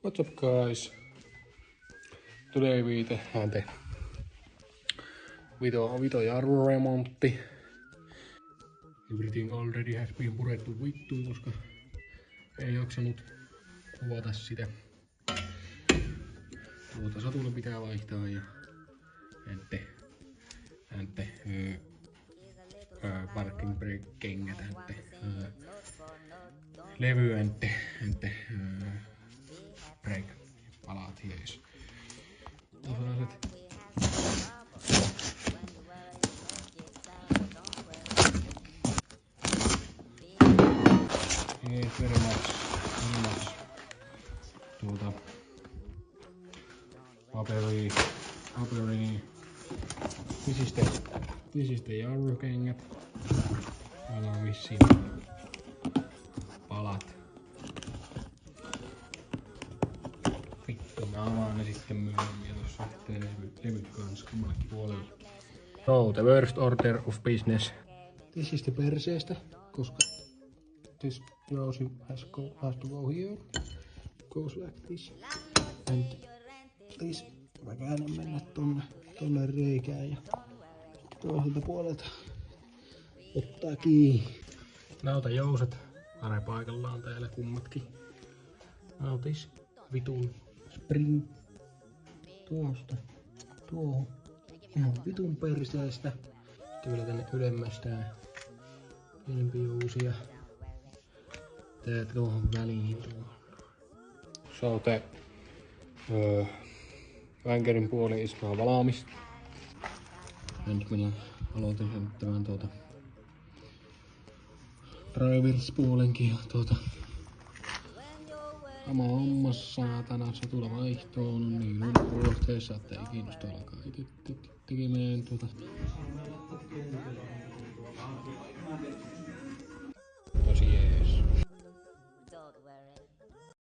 What's up guys? Today we tehdään Vito jarru remontti. Everything already has been purettu vittuun, koska ei jaksanut kuvata sitä. Satula pitää vaihtaa ja parking brake kengät, levy, brake palat jees. Yes, very much. Paperi. This is the jarrukengät. Täällä on vissiin palat. Vittu, mä avaan ne sitten myöhemmin ja tossa teen levyt kanssa kummallakin puolella. So, the worst order of business. This is the perseestä, koska this Josie has to go here. Goes like this. And please, mä käännän mennä tonne reikään ja toiselta puolelta ottaa kiinni. Nautajouset paikallaan täällä kummatkin. Nautis vitun spring tuosta tuohon. Ihan vitun perseestä. Sitten vielä tänne ylemmästään pienempi jousia. Tää tuohon väliin tuohon. So the vänkärin puoli is now valmis. Ja nyt minä aloitin tämän drivers puolenkin ja sama homma saatana, satula vaihtoon, niin ulkopuolella saatte ei kiinnosta alkaa itse tekemään